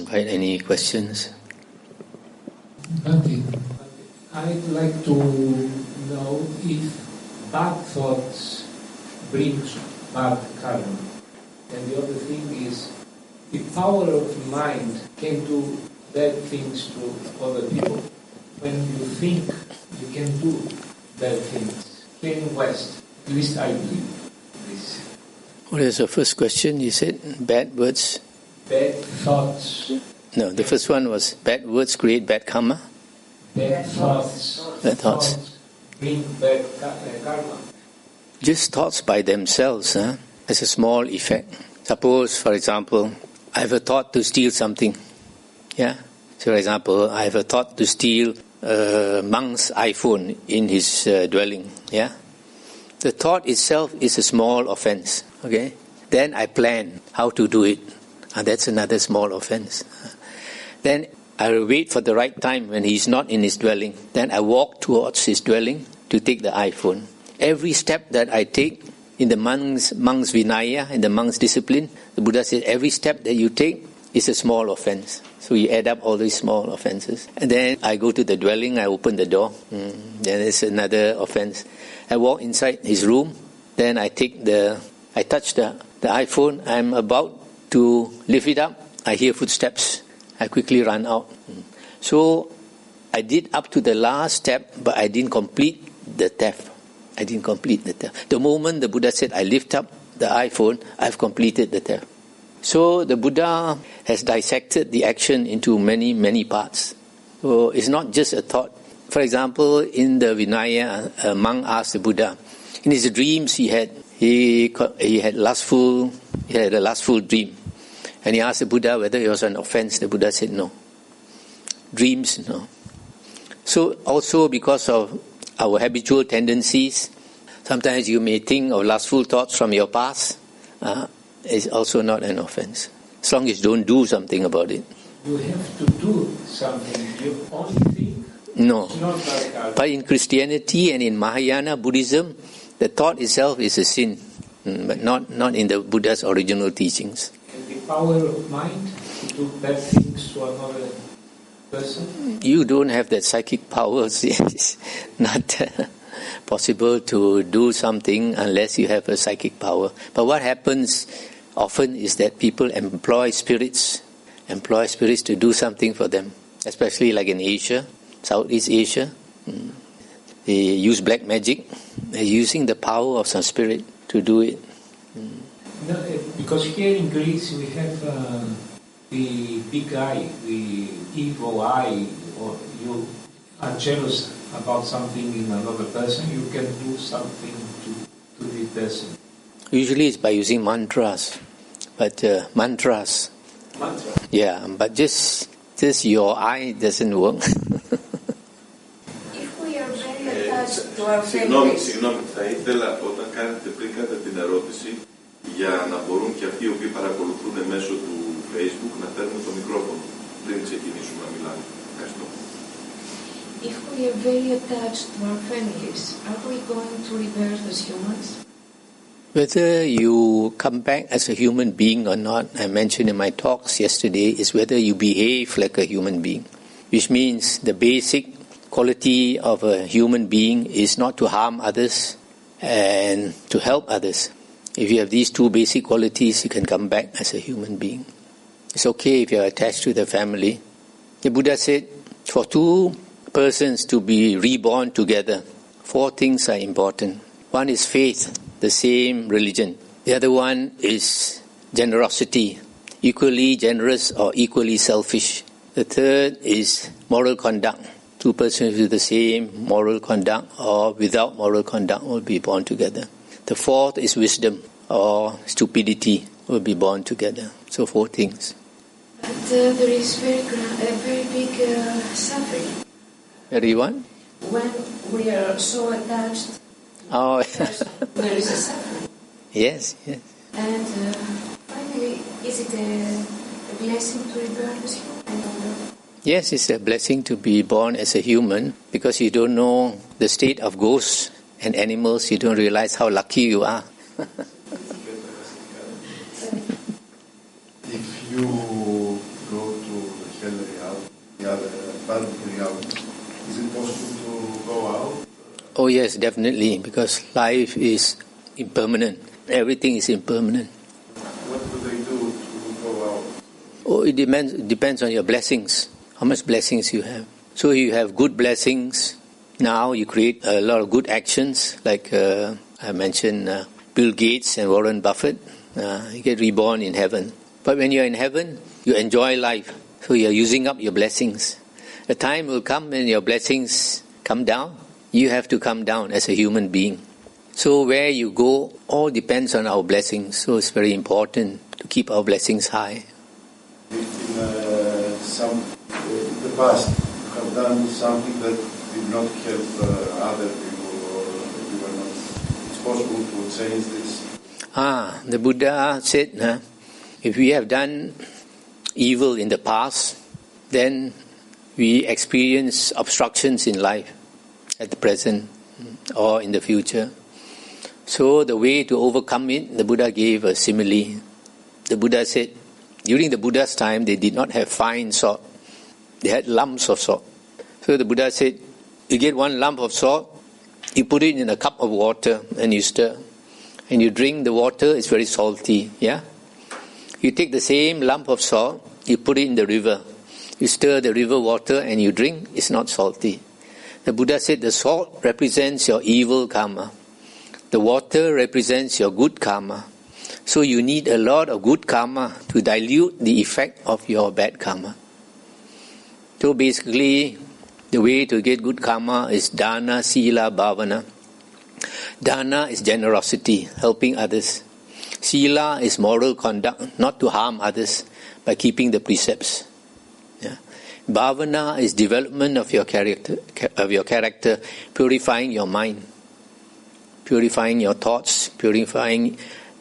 Quite any questions? Bhante, I'd like to know if bad thoughts brings bad karma. And the other thing is, the power of mind can do bad things to other people. When you think you can do bad things, here in West, at least I believe this. What is the first question? You said bad words? Bad thoughts. No, the first one was bad words create bad karma. Bad thoughts. Bad thoughts bring bad karma. Just thoughts by themselves, as a small effect. Suppose, for example, I have a thought to steal something. Yeah. So, for example, I have a thought to steal a monk's iPhone in his dwelling. Yeah. The thought itself is a small offense. Okay. Then I plan how to do it. And that's another small offense. Then I will wait for the right time when he's not in his dwelling. Then I walk towards his dwelling to take the iPhone. Every step that I take in the monk's Vinaya, in the monk's discipline, the Buddha said every step that you take is a small offense. So you add up all these small offenses. And then I go to the dwelling, I open the door. Then there's another offense. I walk inside his room. Then I touch the iPhone. I'm about to lift it up. I hear footsteps. I quickly run out. So I did up to the last step, but I didn't complete the theft. The moment the Buddha said, I lift up the iPhone, I've completed the theft. So the Buddha has dissected the action into many, many parts. So it's not just a thought. For example, in the Vinaya, a monk asked the Buddha, in his dreams he had a lustful dream. And he asked the Buddha whether it was an offense. The Buddha said no. Dreams, no. So also because of our habitual tendencies, sometimes you may think of lustful thoughts from your past. It's also not an offense, as long as you don't do something about it. You have to do something. You only think. No. It's not like but in Christianity and in Mahayana Buddhism, the thought itself is a sin, but not in the Buddha's original teachings. And the power of mind to do bad things to another person? You don't have that psychic power. It's not possible to do something unless you have a psychic power. But what happens often is that people employ spirits to do something for them, especially like in Asia, Southeast Asia. They use black magic. They're using the power of some spirit to do it. No, because here in Greece we have the big eye, the evil eye, or you are jealous about something in another person, you can do something to the person. Usually it's by using mantras. But mantras. Mantra? Yeah, but just your eye doesn't work. If we are very attached to our families. Συγγνώμη, θα ήθελα πριν κάνετε την ερώτηση για να μπορούν και αυτοί οι οποίοι παρακολουθούν μέσω του Facebook να παίρνουν το μικρόφωνο πριν ξεκινήσουμε να μιλάμε. Ευχαριστώ. If we are very attached to our families, are we going to revert as humans? Whether you come back as a human being or not, I mentioned in my talks yesterday, is whether you behave like a human being. Which means the basic quality of a human being is not to harm others and to help others. If you have these two basic qualities, you can come back as a human being. It's okay if you are attached to the family. The Buddha said, for two persons to be reborn together, 4 things are important. One is faith, the same religion. The other one is generosity, equally generous or equally selfish. The third is moral conduct. 2 persons with the same moral conduct or without moral conduct will be born together. The fourth is wisdom or stupidity will be born together. So 4 things. But there is very big suffering. Everyone? When we are so attached, Oh, there is a suffering. yes. And finally, is it a blessing to reborn as human? Yes, it's a blessing to be born as a human because you don't know the state of ghosts and animals. You don't realize how lucky you are. If you go Oh yes, definitely, because life is impermanent. Everything is impermanent. What do they do to go out? Oh, it depends on your blessings, how much blessings you have. So you have good blessings, now you create a lot of good actions, like I mentioned Bill Gates and Warren Buffett. You get reborn in heaven. But when you're in heaven, you enjoy life, so you're using up your blessings. A time will come when your blessings come down. You have to come down as a human being. So where you go, all depends on our blessings. So it's very important to keep our blessings high. If in the past you have done something that did not help other people, or you were not, it's possible to change this? The Buddha said, if we have done evil in the past, then we experience obstructions in life at the present or in the future. So the way to overcome it, the Buddha gave a simile. The Buddha said, during the Buddha's time, they did not have fine salt. They had lumps of salt. So the Buddha said, you get one lump of salt, you put it in a cup of water and you stir. And you drink the water, it's very salty. Yeah. You take the same lump of salt, you put it in the river. You stir the river water and you drink, it's not salty. The Buddha said the salt represents your evil karma. The water represents your good karma. So you need a lot of good karma to dilute the effect of your bad karma. So basically, the way to get good karma is dana, sila, bhavana. Dana is generosity, helping others. Sila is moral conduct, not to harm others by keeping the precepts. Yeah. Bhavana is development of your character, purifying your mind, purifying your thoughts,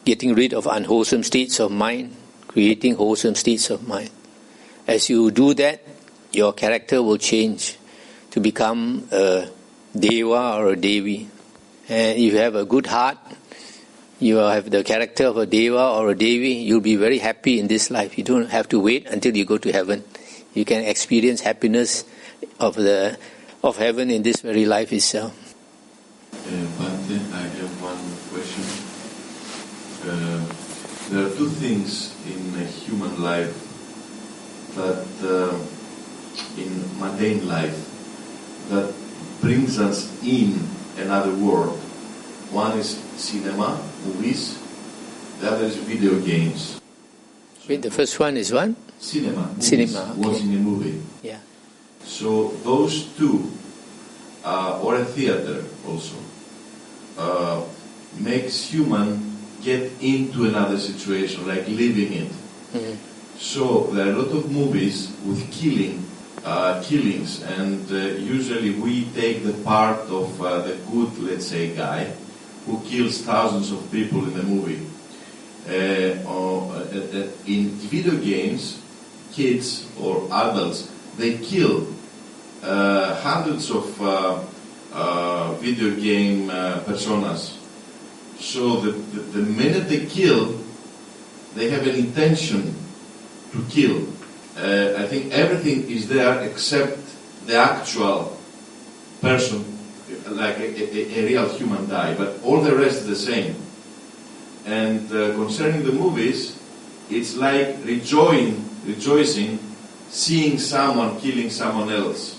getting rid of unwholesome states of mind, creating wholesome states of mind. As you do that, your character will change to become a deva or a devi. And if you have a good heart, you have the character of a deva or a devi, you'll be very happy in this life. You don't have to wait until you go to heaven. You can experience happiness of heaven in this very life itself. Bhante, I have one question. There are two things in a human life that, in mundane life, that brings us in another world. One is cinema, movies. The other is video games. Wait, the first one is what? Cinema. Cinema, okay. Watching a movie. Yeah. So those two, or a theater also, makes human get into another situation, like living it. Mm-hmm. So there are a lot of movies with killings, and usually we take the part of the good, let's say, guy who kills thousands of people in the movie. In video games, kids or adults, they kill hundreds of video game personas. So the minute they kill, they have an intention to kill. I think everything is there except the actual person, like a real human die, but all the rest is the same. And concerning the movies, it's like rejoicing, seeing someone killing someone else.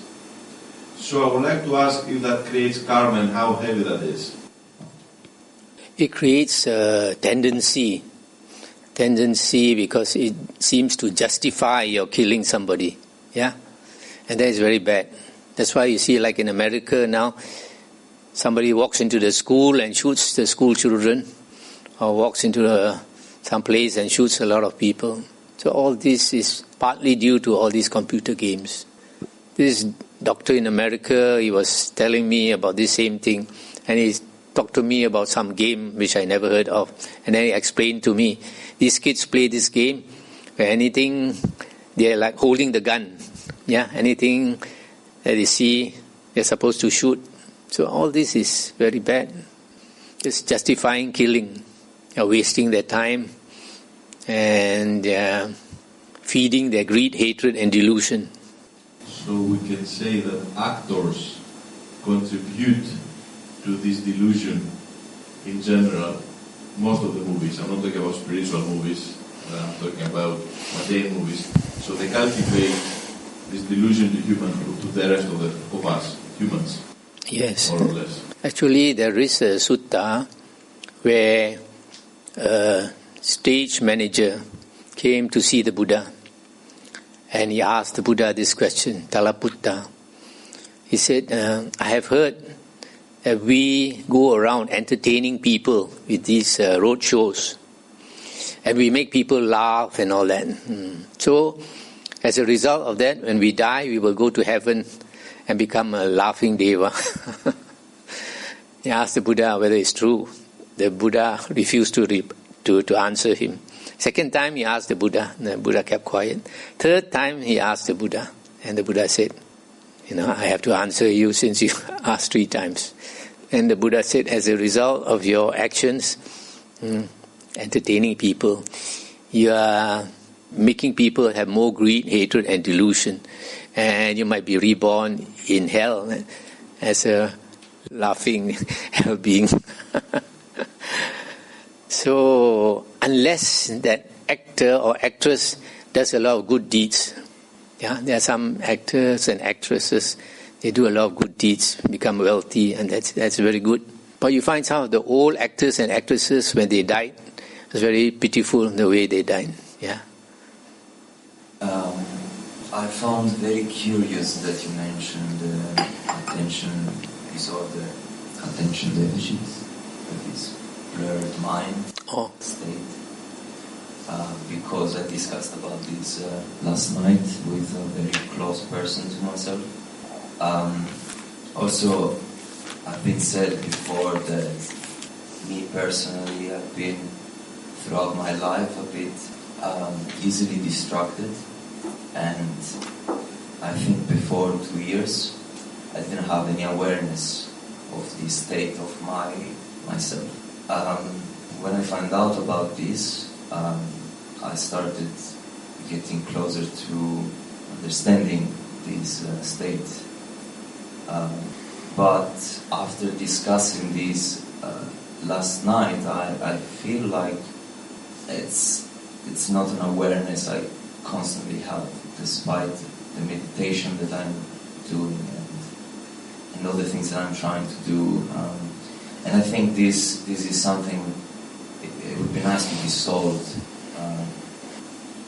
So I would like to ask if that creates karma and how heavy that is. It creates a tendency because it seems to justify your killing somebody. Yeah? And that is very bad. That's why you see, like in America now, somebody walks into the school and shoots the school children, or walks into some place and shoots a lot of people. So all this is partly due to all these computer games. This doctor in America, he was telling me about this same thing, and he talked to me about some game which I never heard of, and then he explained to me, these kids play this game where anything, they're like holding the gun. Yeah, anything that they see, they're supposed to shoot. So all this is very bad. It's justifying killing. They're wasting their time and they're feeding their greed, hatred and delusion. So we can say that actors contribute to this delusion in general. Most of the movies, I'm not talking about spiritual movies, I'm talking about mundane movies. So they cultivate this delusion to the rest of us, humans. Yes. More or less. Actually, there is a sutta where a stage manager came to see the Buddha, and he asked the Buddha this question, Talaputta. He said, I have heard that we go around entertaining people with these road shows, and we make people laugh and all that. So, as a result of that, when we die, we will go to heaven and become a laughing deva. He asked the Buddha whether it's true. The Buddha refused to answer him. Second time he asked the Buddha, and the Buddha kept quiet. Third time he asked the Buddha, and the Buddha said, I have to answer you since you asked 3 times. And the Buddha said, as a result of your actions, entertaining people, you are making people have more greed, hatred and delusion. And you might be reborn in hell as a laughing hell being. So, unless that actor or actress does a lot of good deeds, there are some actors and actresses, they do a lot of good deeds, become wealthy, and that's very good. But you find some of the old actors and actresses, when they died, it was very pitiful the way they died. I found very curious that you mentioned attention disorder, attention deficits, that is blurred mind state. Because I discussed about this last night with a very close person to myself. Also, I've been said before that me personally, I've been throughout my life a bit easily distracted, and I think before 2 years I didn't have any awareness of the state of myself. When I found out about this, I started getting closer to understanding this state. But after discussing this last night, I feel like it's not an awareness I constantly have, despite the meditation that I'm doing and all the things that I'm trying to do. And I think this is something it would be nice to be solved,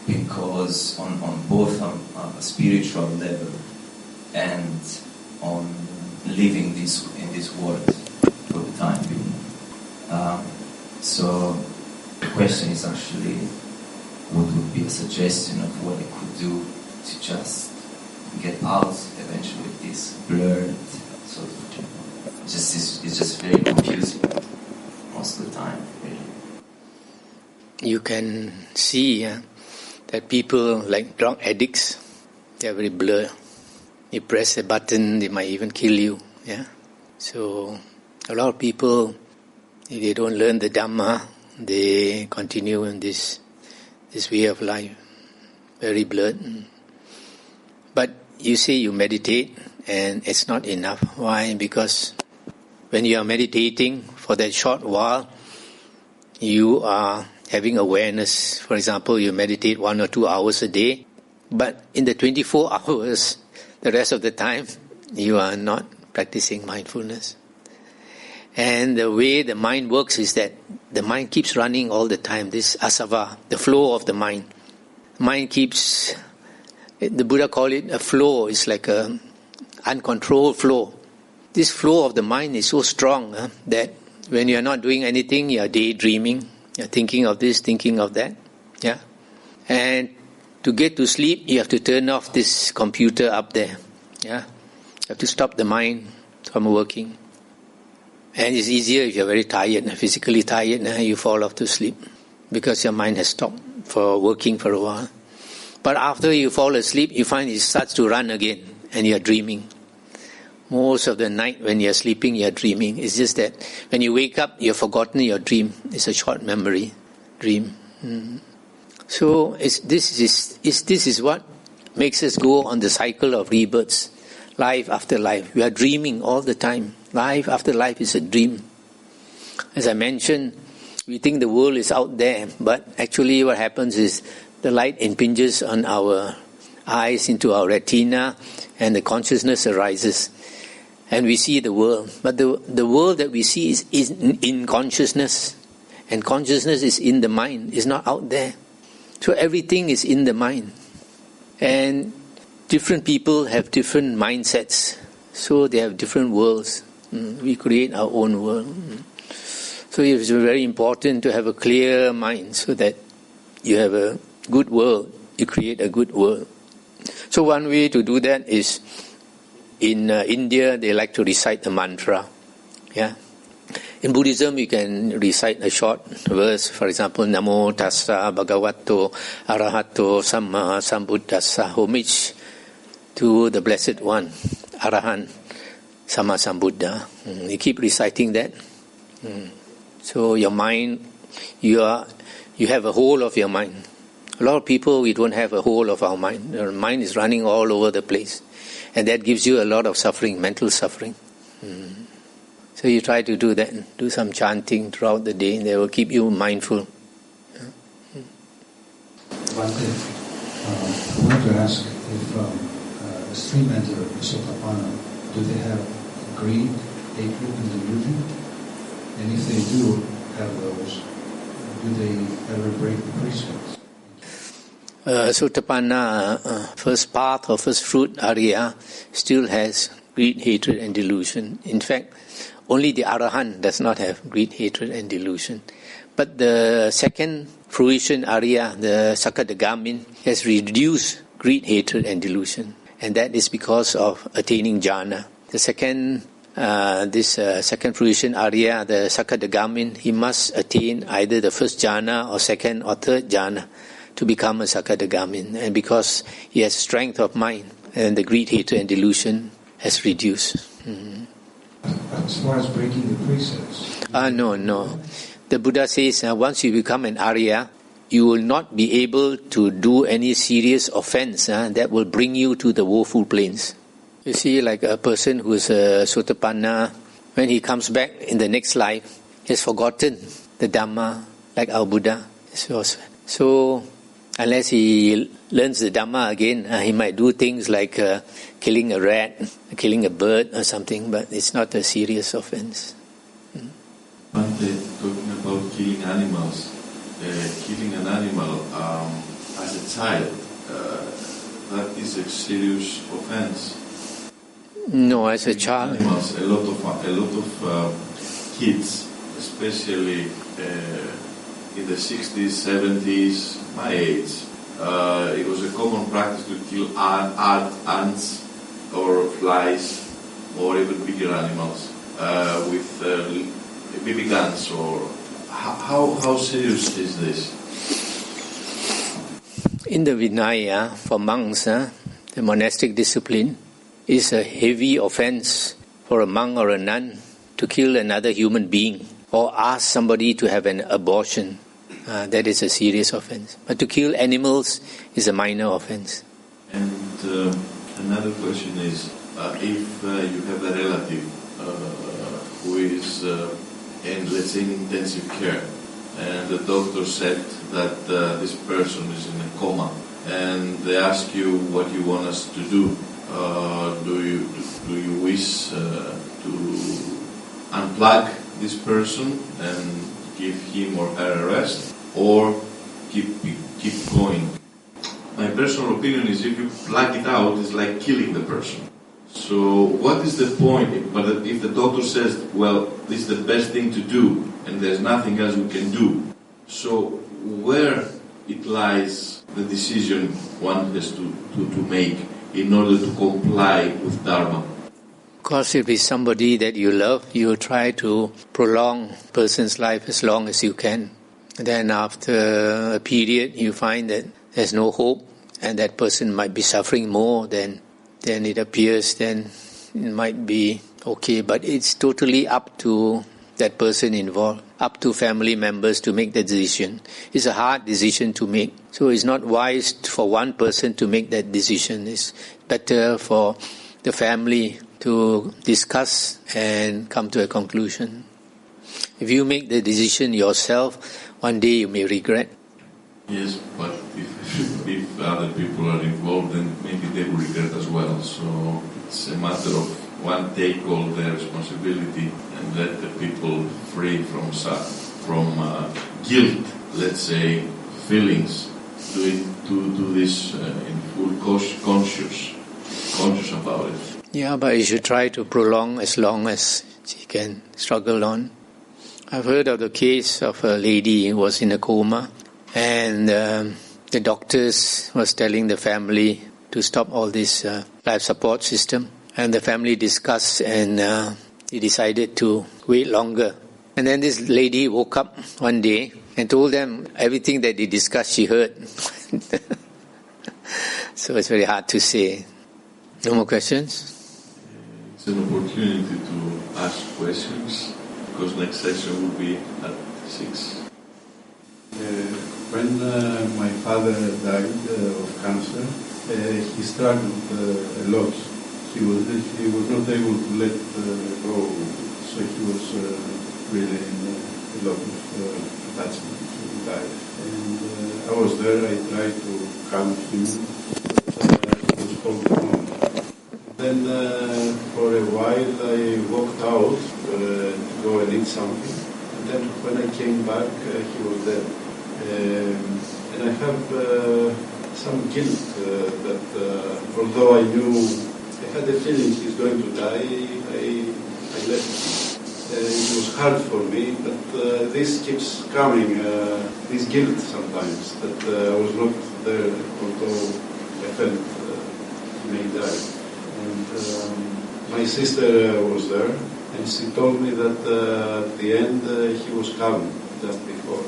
because on both a spiritual level and on living in this world for the time being. So the question is actually, what would be a suggestion of what I could do to just get out eventually with this blurred sort of it's just very confusing most of the time, really. You can see that people like drug addicts, they are very blurred. You press a button, they might even kill you. So a lot of people, if they don't learn the Dhamma, they continue in this way of life, very blurred. But you say you meditate, and it's not enough. Why? Because when you are meditating for that short while, you are having awareness. For example, you meditate 1 or 2 hours a day, but in the 24 hours, the rest of the time, you are not practicing mindfulness. And the way the mind works is that the mind keeps running all the time, this asava, the flow of the mind. Mind keeps, the Buddha called it a flow, it's like an uncontrolled flow. This flow of the mind is so strong that when you are not doing anything, you are daydreaming, you are thinking of this, thinking of that. And to get to sleep, you have to turn off this computer up there. You have to stop the mind from working. And it's easier if you're very tired, physically tired, you fall off to sleep because your mind has stopped for working for a while. But after you fall asleep, you find it starts to run again and you're dreaming. Most of the night when you're sleeping, you're dreaming. It's just that when you wake up, you've forgotten your dream. It's a short memory dream. So this is what makes us go on the cycle of rebirths. life after life. We are dreaming all the time. Life after life is a dream. As I mentioned, we think the world is out there, but actually what happens is the light impinges on our eyes into our retina, and the consciousness arises, and we see the world. But the world that we see is in consciousness, and consciousness is in the mind, is not out there. So everything is in the mind, and different people have different mindsets, so they have different worlds. We create our own world. So it's very important to have a clear mind so that you have a good world, you create a good world. So one way to do that is, in India they like to recite a mantra. Yeah. In Buddhism you can recite a short verse, for example, Namo Tassa Bhagavato Arahato Samma Sambuddhassa, homage to the Blessed One, Arahant Samma Sambuddha. You keep reciting that. So your mind, you have a whole of your mind. A lot of people, we don't have a whole of our mind. Our mind is running all over the place. And that gives you a lot of suffering, mental suffering. So you try to do that. Do some chanting throughout the day. They will keep you mindful. Bhante, I wanted to ask if the stream enter Sotapanna, do they have greed, hatred, and delusion? And if they do have those, do they ever break the precepts? Sotapanna, first path or first fruit, Arya, still has greed, hatred and delusion. In fact, only the Arahant does not have greed, hatred and delusion. But the second fruition, Arya, the Sakadagamin, has reduced greed, hatred and delusion. And that is because of attaining jhana. The second second fruition, Arya, the Sakadagamin, he must attain either the first jhana or second or third jhana to become a Sakadagamin. And because he has strength of mind, and the greed, hatred and delusion has reduced. As far as breaking the precepts? No. The Buddha says once you become an Arya, you will not be able to do any serious offense that will bring you to the woeful plains. You see, like a person who is a Sotapanna, when he comes back in the next life, he has forgotten the Dhamma, like our Buddha. So unless he learns the Dhamma again, he might do things like killing a rat, killing a bird or something, but it's not a serious offense. Bhante, talking about killing animals, killing an animal as a child, that is a serious offense. No, as a child. Animals, a lot of kids, especially in the 60s, 70s, my age, it was a common practice to kill ants or flies or even bigger animals with BB guns. Or how serious is this? In the Vinaya, for monks, the monastic discipline, is a heavy offense for a monk or a nun to kill another human being or ask somebody to have an abortion. That is a serious offense. But to kill animals is a minor offense. And another question is, if you have a relative who is in, let's say, in intensive care, and the doctor said that this person is in a coma, and they ask you what you want us to do, do you wish to unplug this person and give him or her a rest, or keep going? My personal opinion is, if you plug it out, it's like killing the person. So what is the point? But if the doctor says, well, this is the best thing to do and there's nothing else we can do, so where it lies the decision one has to make in order to comply with Dharma? Of course, if it's somebody that you love, you will try to prolong a person's life as long as you can. Then after a period, you find that there's no hope and that person might be suffering more than it appears, then it might be okay. But it's totally up to that person involved, up to family members to make the decision. It's a hard decision to make. So it's not wise for one person to make that decision. It's better for the family to discuss and come to a conclusion. If you make the decision yourself, one day you may regret. Yes, but if other people are involved, then maybe they will regret as well. So it's a matter of one take all the responsibility and let the people free from guilt, let's say, feelings. Do this in full conscious about it. Yeah, but you should try to prolong as long as you can struggle on. I've heard of the case of a lady who was in a coma, and the doctors was telling the family to stop all this life support system. And the family discussed, and they decided to wait longer. And then this lady woke up one day and told them everything that they discussed, she heard. So it's very hard to say. No more questions? It's an opportunity to ask questions, because next session will be at 6. When my father died of cancer, he struggled a lot. He was not able to let go, so he was really in a lot of attachment to life. And I was there, I tried to calm him, but he was holding on. Then for a while I walked out to go and eat something, and then when I came back he was dead. And I have some guilt that although I knew, I had a feeling he's going to die, I left him. It was hard for me, but this keeps coming, this guilt sometimes, that I was not there, although I felt he may die. And my sister was there, and she told me that at the end he was calm just before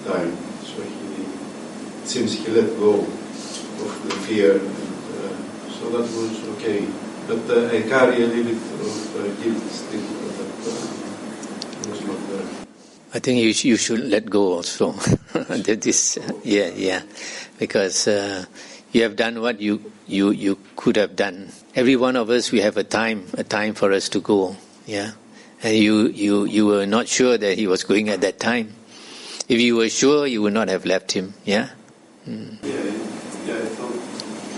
dying. So it seems he let go of the fear, and so that was okay. But I carry a little bit of guilt still that was not there. I think you should let go also. Because you have done what you could have done. Every one of us, we have a time for us to go. Yeah, and you were not sure that he was going at that time. If you were sure, you would not have left him. Yeah. Mm. Yeah, I thought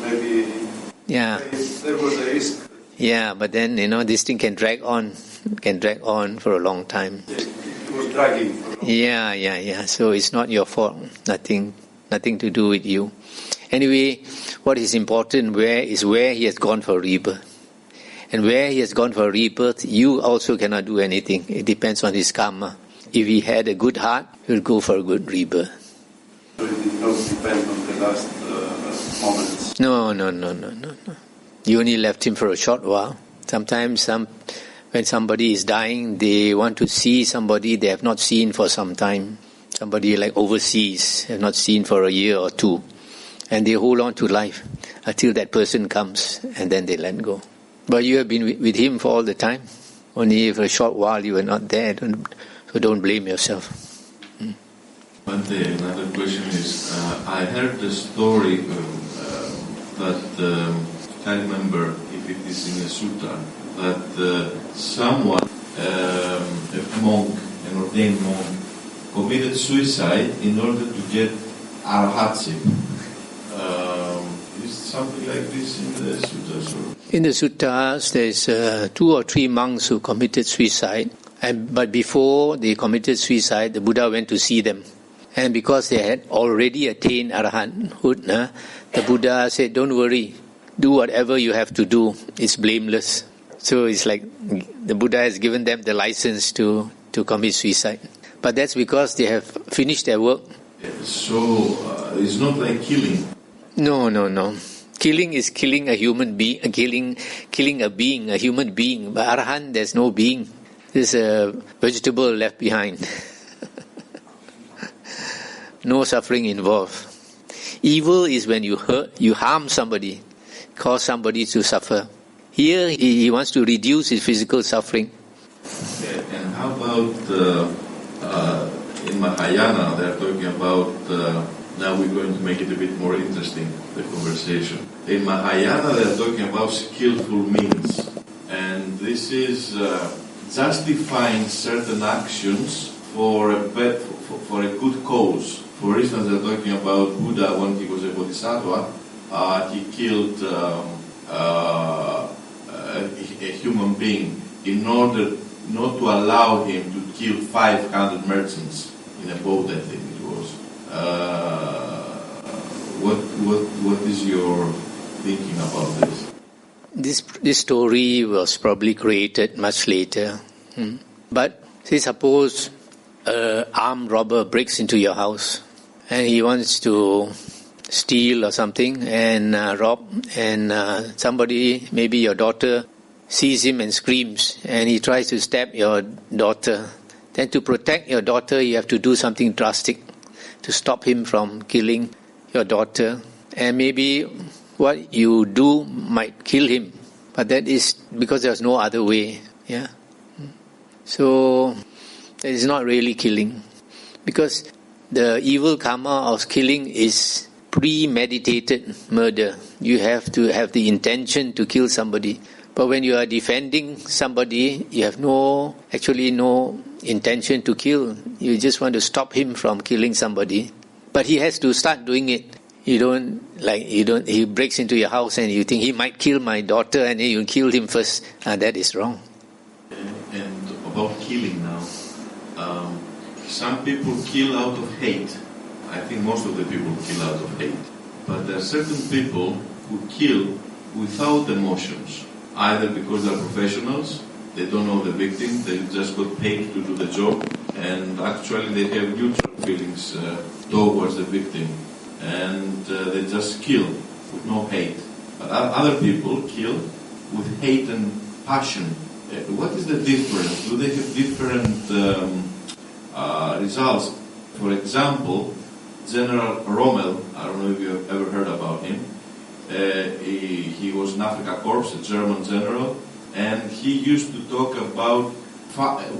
maybe. Yeah. There was a risk. Yeah, but then this thing can drag on for a long time. Yeah, it was dragging for a long time. Yeah. So it's not your fault. Nothing to do with you. Anyway, what is important where he has gone for rebirth. And where he has gone for rebirth, you also cannot do anything. It depends on his karma. If he had a good heart, he will go for a good rebirth. So it did not depend on the last moments? No. You only left him for a short while. Sometimes when somebody is dying, they want to see somebody they have not seen for some time. Somebody like overseas, have not seen for a year or two. And they hold on to life until that person comes, and then they let go. But you have been with him for all the time. Only for a short while you were not there, so don't blame yourself. Bhante, another question is, I heard the story that, I can't remember if it is in a sutta, that someone, a monk, an ordained monk, committed suicide in order to get arhatship. Is something like this in the suttas? Or? In the suttas, there's 2 or 3 monks who committed suicide. But before they committed suicide, the Buddha went to see them. And because they had already attained arahanthood, the Buddha said, don't worry, do whatever you have to do. It's blameless. So it's like the Buddha has given them the license to commit suicide. But that's because they have finished their work. So it's not like killing. No. Killing is killing a human being, killing a being, a human being. But arahant, there's no being. There's a vegetable left behind. No suffering involved. Evil is when you harm somebody, cause somebody to suffer. Here, he wants to reduce his physical suffering. And how about in Mahayana, they're talking about Now we're going to make it a bit more interesting, the conversation. In Mahayana, they're talking about skillful means. And this is justifying certain actions for a good cause. For instance, they're talking about Buddha when he was a bodhisattva. He killed a human being in order not to allow him to kill 500 merchants in a boat, I think it was. What is your thinking about this? This story was probably created much later. But say suppose an armed robber breaks into your house and he wants to steal or something and rob, and somebody, maybe your daughter, sees him and screams and he tries to stab your daughter. Then to protect your daughter, you have to do something drastic to stop him from killing your daughter. And maybe what you do might kill him, but that is because there's no other way. Yeah. So it is not really killing, because the evil karma of killing is premeditated murder. You have to have the intention to kill somebody. But when you are defending somebody, you have no intention to kill. You just want to stop him from killing somebody. But he has to start doing it. He breaks into your house and you think he might kill my daughter and then you kill him first. That is wrong. And about killing now, some people kill out of hate. I think most of the people kill out of hate. But there are certain people who kill without emotions, either because they're professionals, they don't know the victim, they just got paid to do the job, and actually they have neutral feelings towards the victim, and they just kill with no hate. But other people kill with hate and passion. What is the difference? Do they have different results? For example, General Rommel, I don't know if you have ever heard about him. He was in Afrika Korps, a German general, and he used to talk about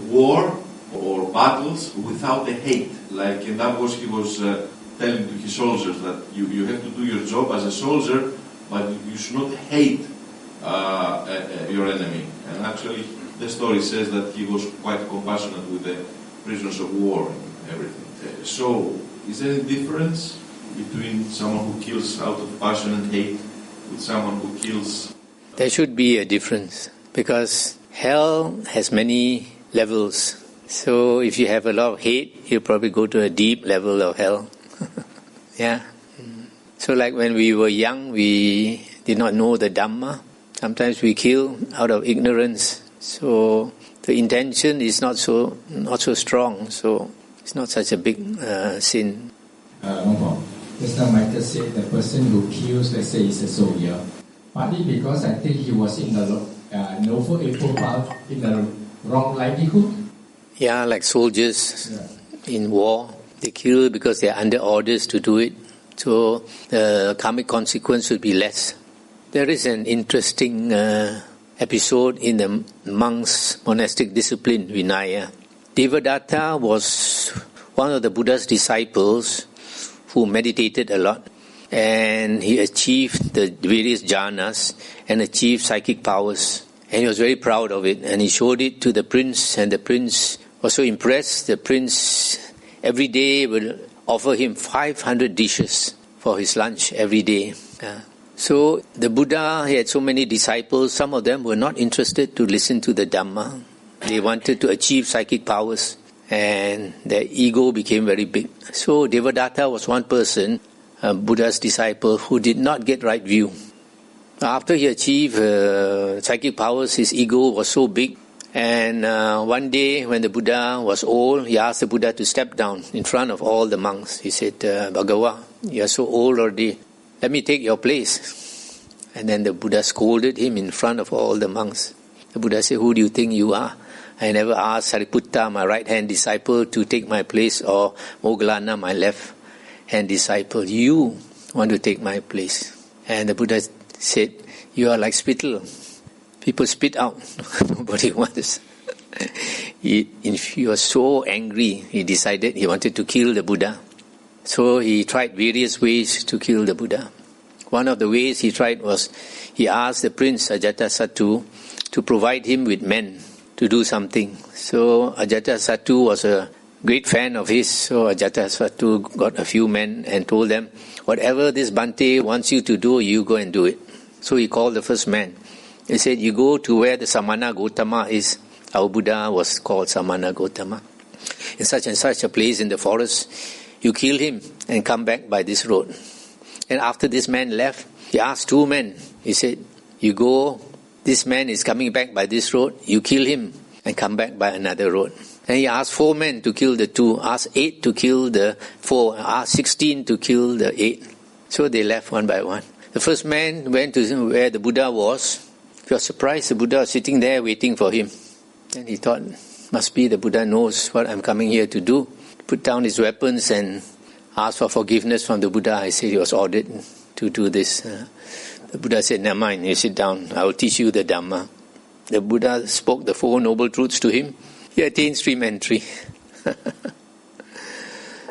war or battles without the hate. Like, and that was, he was telling to his soldiers that you have to do your job as a soldier, but you should not hate your enemy. And actually, the story says that he was quite compassionate with the prisoners of war and everything. So, is there any difference between someone who kills out of passion and hate with someone who kills? There should be a difference, because hell has many levels. So if you have a lot of hate, you'll probably go to a deep level of hell. Yeah. So like when we were young, we did not know the Dhamma. Sometimes we kill out of ignorance. So the intention is not so strong. So it's not such a big sin. No problem. Just now Michael said the person who kills, let's say, is a soldier. Partly because I think he was in the noble able path, in the wrong livelihood. Yeah, like soldiers in war, they kill because they are under orders to do it. So the karmic consequence would be less. There is an interesting episode in the monks' monastic discipline, Vinaya. Devadatta was one of the Buddha's disciples who meditated a lot, and he achieved the various jhanas and achieved psychic powers, and he was very proud of it, and he showed it to the prince, and the prince was so impressed. The prince every day would offer him 500 dishes for his lunch every day. So the Buddha, he had so many disciples, some of them were not interested to listen to the Dhamma. They wanted to achieve psychic powers, and their ego became very big. So Devadatta was one person, a Buddha's disciple, who did not get right view. After he achieved psychic powers, his ego was so big, and one day when the Buddha was old, he asked the Buddha to step down in front of all the monks. He said, Bhagava, you are so old already, let me take your place. And then the Buddha scolded him in front of all the monks. The Buddha said, who do you think you are? I never asked Sariputta, my right-hand disciple, to take my place, or Moggallana, my left-hand disciple. You want to take my place. And the Buddha said, you are like spittle. People spit out. Nobody wants. He was so angry, he decided he wanted to kill the Buddha. So he tried various ways to kill the Buddha. One of the ways he tried was he asked the prince Ajatasattu to provide him with men to do something. So Ajatasattu was a great fan of his, so Ajatasattu got a few men and told them, whatever this Bhante wants you to do, you go and do it. So he called the first man. He said, you go to where the Samana Gautama is. Our Buddha was called Samana Gautama. In such and such a place in the forest, you kill him and come back by this road. And after this man left, he asked 2 men. He said, you go, this man is coming back by this road, you kill him and come back by another road. And he asked 4 men to kill the 2, asked 8 to kill the 4, asked 16 to kill the 8. So they left one by one. The first man went to where the Buddha was. He was surprised the Buddha was sitting there waiting for him. And he thought, must be the Buddha knows what I'm coming here to do. Put down his weapons and asked for forgiveness from the Buddha. I said he was ordered to do this. The Buddha said, never mind, you sit down, I will teach you the Dhamma. The Buddha spoke the 4 noble truths to him. He attained stream entry.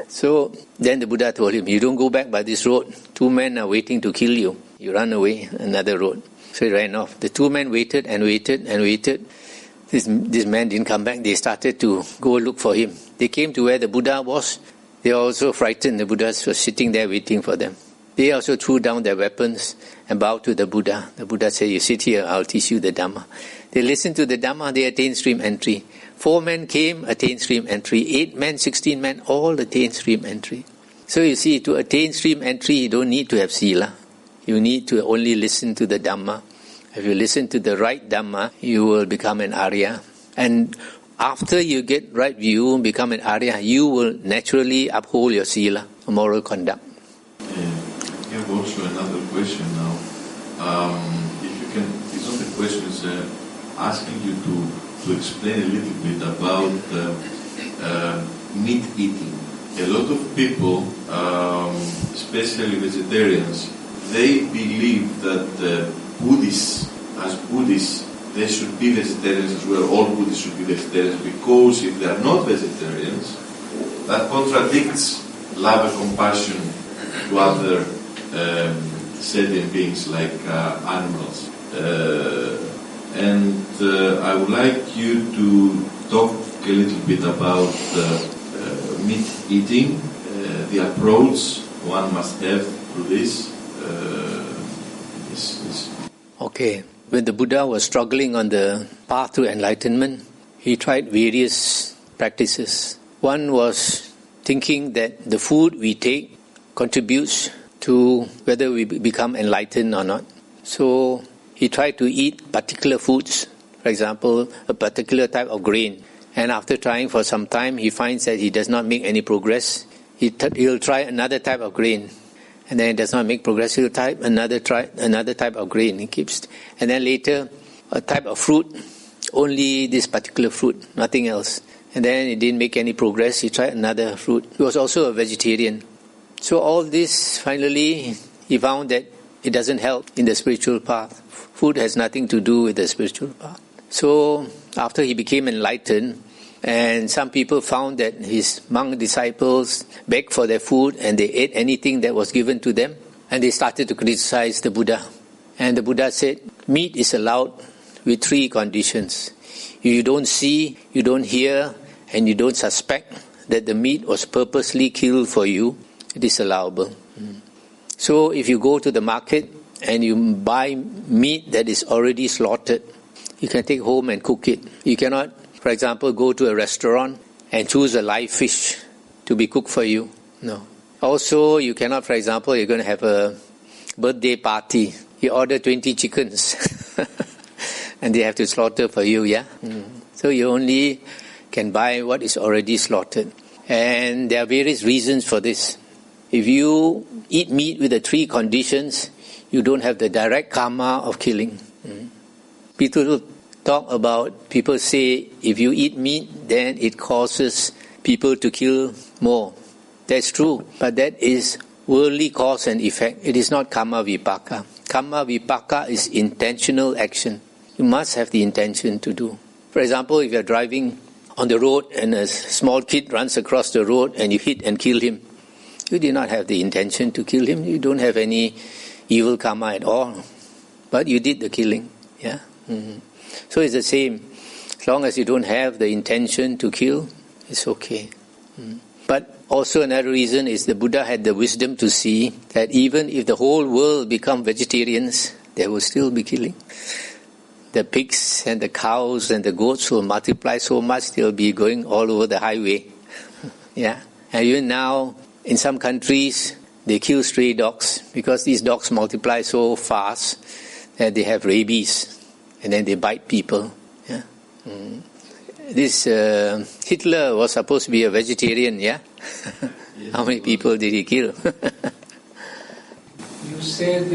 So then the Buddha told him, you don't go back by this road. 2 men are waiting to kill you. You run away, another road. So he ran off. The 2 men waited and waited and waited. This man didn't come back. They started to go look for him. They came to where the Buddha was. They were also frightened. The Buddha was sitting there waiting for them. They also threw down their weapons and bowed to the Buddha. The Buddha said, you sit here, I'll teach you the Dhamma. They listened to the Dhamma, they attained stream entry. 4 men came, attained stream entry. 8 men, 16 men, all attained stream entry. So you see, to attain stream entry, you don't need to have sila. You need to only listen to the Dhamma. If you listen to the right Dhamma, you will become an Arya. And after you get right view, become an Arya, you will naturally uphold your sila, moral conduct. I have also another question now. If you can, it's not a question, it's asking you to explain a little bit about meat eating. A lot of people, especially vegetarians, they believe that Buddhists, as Buddhists, they should be vegetarians as well. All Buddhists should be vegetarians, because if they are not vegetarians, that contradicts love and compassion to other sentient beings like animals. And I would like you to talk a little bit about meat eating, the approach one must have to this. Okay, when the Buddha was struggling on the path to enlightenment, he tried various practices. One was thinking that the food we take contributes to whether we become enlightened or not. So he tried to eat particular foods, for example, a particular type of grain. And after trying for some time, he finds that he does not make any progress. He'll try another type of grain. And then it does not make progress. He'll try another type of grain. He keeps, and then later a type of fruit, only this particular fruit, nothing else. And then it didn't make any progress. He tried another fruit. He was also a vegetarian. So all this, finally, he found that it doesn't help in the spiritual path. Food has nothing to do with the spiritual path. So after he became enlightened, and some people found that his monk disciples begged for their food and they ate anything that was given to them, and they started to criticize the Buddha. And the Buddha said, meat is allowed with 3 conditions. If you don't see, you don't hear, and you don't suspect that the meat was purposely killed for you, it is allowable. So if you go to the market and you buy meat that is already slaughtered, you can take home and cook it. You cannot, for example, go to a restaurant and choose a live fish to be cooked for you. No. Also, you cannot, for example, you're going to have a birthday party. You order 20 chickens and they have to slaughter for you, yeah? So you only can buy what is already slaughtered. And there are various reasons for this. If you eat meat with the 3 conditions, you don't have the direct karma of killing. People say if you eat meat, then it causes people to kill more. That's true, but that is worldly cause and effect. It is not karma vipaka. Karma vipaka is intentional action. You must have the intention to do. For example, if you are driving on the road and a small kid runs across the road and you hit and kill him, You did not have the intention to kill him. You don't have any evil karma at all. But you did the killing. Yeah. So it's the same. As long as you don't have the intention to kill, it's okay. But also another reason is the Buddha had the wisdom to see that even if the whole world become vegetarians, there will still be killing. The pigs and the cows and the goats will multiply so much, they'll be going all over the highway. Yeah. And even now, in some countries, they kill stray dogs because these dogs multiply so fast that they have rabies and then they bite people. Yeah. This Hitler was supposed to be a vegetarian, yeah? How many people did he kill? You said,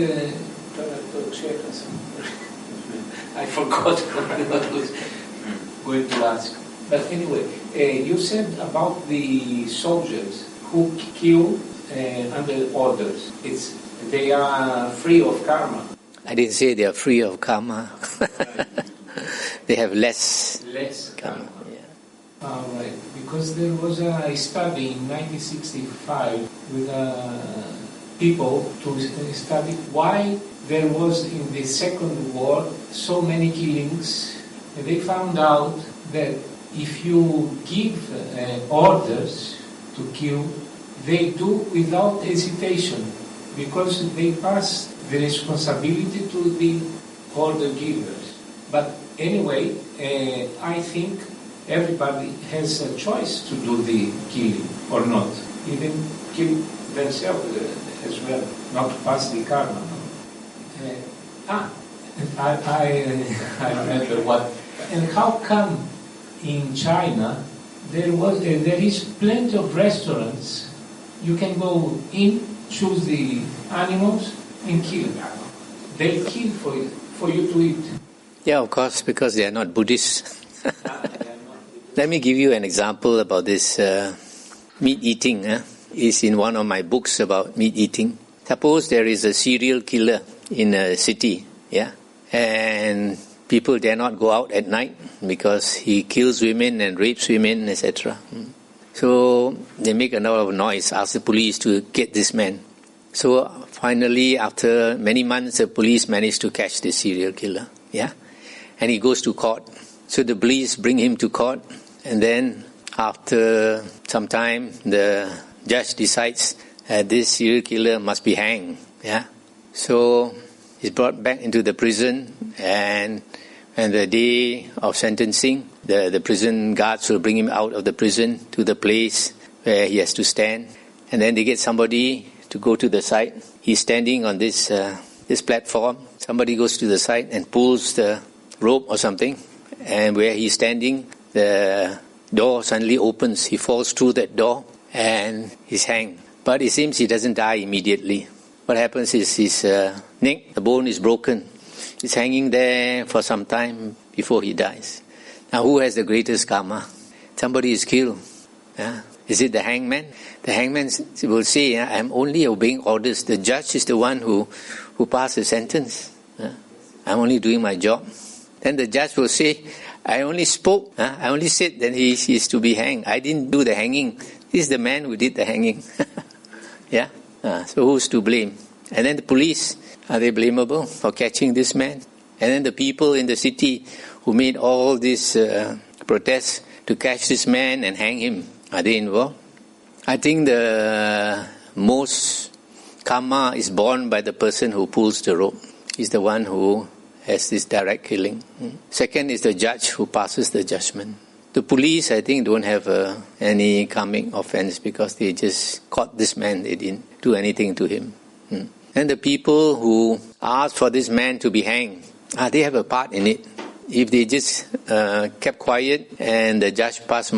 I forgot what I was going to ask. But anyway, you said about the soldiers who kill under orders. They are free of karma. I didn't say they are free of karma. They have less karma. Yeah. All right. Because there was a study in 1965 with people to study why there was in the Second War so many killings. And they found out that if you give orders to kill, they do without hesitation because they pass the responsibility to the order givers. But anyway, I think everybody has a choice to do the killing or not. Even kill themselves as well, not to pass the karma. I remember what. And how come in China there is plenty of restaurants? You can go in, choose the animals, and kill them. They kill for you to eat. Yeah, of course, because they are not Buddhists. Let me give you an example about this meat eating. It's in one of my books about meat eating. Suppose there is a serial killer in a city, yeah, and people dare not go out at night because he kills women and rapes women, etc. So they make a lot of noise, ask the police to get this man. So finally, after many months, the police managed to catch the serial killer, yeah, and he goes to court. So the police bring him to court, and then after some time, the judge decides that this serial killer must be hanged, yeah. So he's brought back into the prison, and the day of sentencing, the prison guards will bring him out of the prison to the place where he has to stand, and then they get somebody to go to the side. He's standing on this platform. Somebody goes to the side and pulls the rope or something, and where he's standing, the door suddenly opens. He falls through that door and he's hanged. But it seems he doesn't die immediately. What happens is his neck, the bone is broken. He's hanging there for some time before he dies. Now who has the greatest karma? Somebody is killed. Yeah? Is it the hangman? The hangman will say, I'm only obeying orders. The judge is the one who passed the sentence. Yeah? I'm only doing my job. Then the judge will say, I only spoke. I only said that he is to be hanged. I didn't do the hanging. This is the man who did the hanging. Yeah? So who's to blame? And then the police, are they blamable for catching this man? And then the people in the city who made all these protests to catch this man and hang him, are they involved? I think the most karma is borne by the person who pulls the rope. He's the one who has this direct killing. Second is the judge who passes the judgment. The police, I think, don't have any karmic offense because they just caught this man. They didn't do anything to him. And the people who asked for this man to be hanged, they have a part in it. If they just kept quiet and the judge passed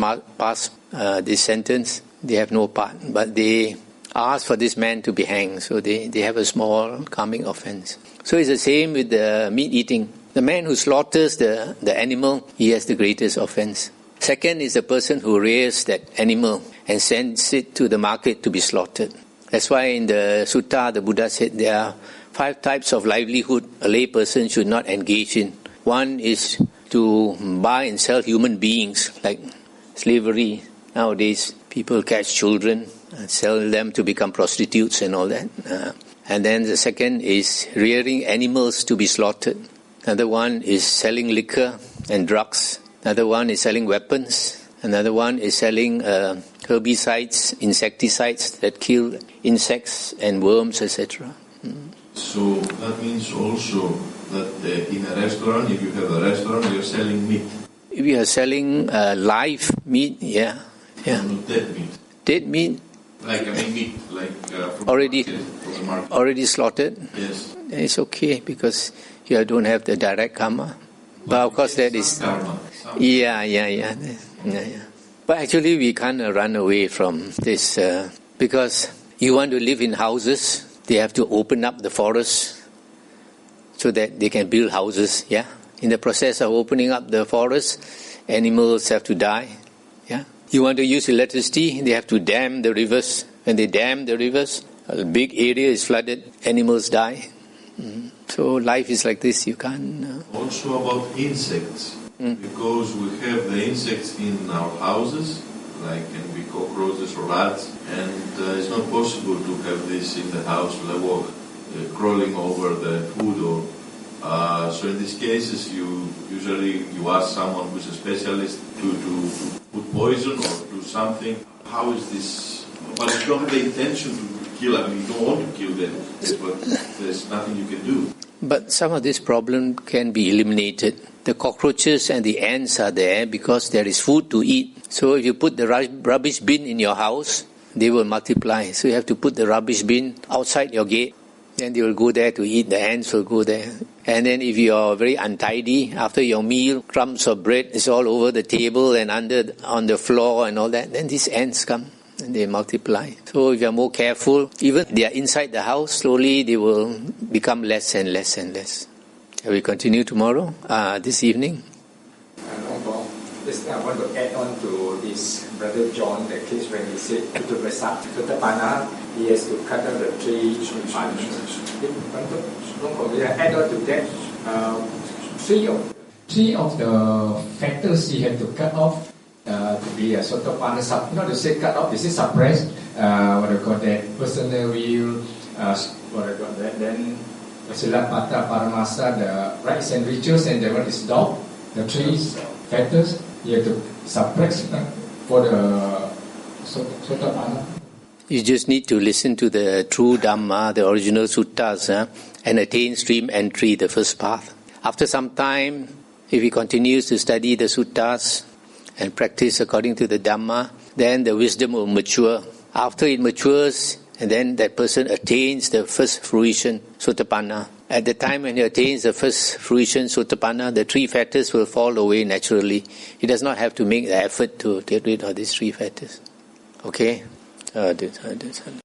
this sentence, they have no part. But they asked for this man to be hanged, so they have a small karmic offense. So it's the same with the meat eating. The man who slaughters the animal, he has the greatest offense. Second is the person who rears that animal and sends it to the market to be slaughtered. That's why in the sutta, the Buddha said there are 5 types of livelihood a lay person should not engage in. One is to buy and sell human beings, like slavery. Nowadays, people catch children sell them to become prostitutes and all that. And then the second is rearing animals to be slaughtered. Another one is selling liquor and drugs. Another one is selling weapons. Another one is selling herbicides, insecticides that kill insects and worms, etc. So that means also that in a restaurant, if you have a restaurant, you are selling meat. If you are selling live meat, yeah. Not dead meat. Dead meat. Like meat, like from already the market. Already slaughtered. Yes. It's okay because you don't have the direct karma. But of course that is karma. Yeah. But actually we can't run away from this because you want to live in houses. They have to open up the forest so that they can build houses. Yeah. In the process of opening up the forest, animals have to die. Yeah. You want to use electricity, they have to dam the rivers. When they dam the rivers, a big area is flooded, animals die. So life is like this, you can't... Also about insects, because we have the insects in our houses, like can be cockroaches or rats, and it's not possible to have this in the house like crawling over the food or... so in these cases, you usually ask someone who's a specialist to put poison or do something. How is this? But you don't have the intention to kill. I mean, you don't want to kill them, but there's nothing you can do. But some of this problem can be eliminated. The cockroaches and the ants are there because there is food to eat. So if you put the rubbish bin in your house, they will multiply. So you have to put the rubbish bin outside your gate. Then they will go there to eat, the ants will go there. And then if you are very untidy, after your meal, crumbs of bread is all over the table and on the floor and all that, then these ants come and they multiply. So if you are more careful, even they are inside the house, slowly they will become less and less and less. Shall we continue tomorrow, this evening? Just I want to add on to this Brother John, the case when he said Sotapanna, he has to cut down the tree. Add on to that, three of the factors he had to cut off to be a Sotapanna, not to say cut off, this is suppressed, what I call that, personal will, what I call that, then Silapata Paramasa, the rights and rituals, and the one is dog, the three factors. You have to suppress for the Sotapanna. You just need to listen to the true Dhamma, the original suttas, and attain stream entry, the first path. After some time, if he continues to study the suttas and practice according to the Dhamma, then the wisdom will mature. After it matures, and then that person attains the first fruition, Sotapanna. At the time when he attains the first fruition, Sotapanna, the three factors will fall away naturally. He does not have to make the effort to get rid of these three factors. Okay?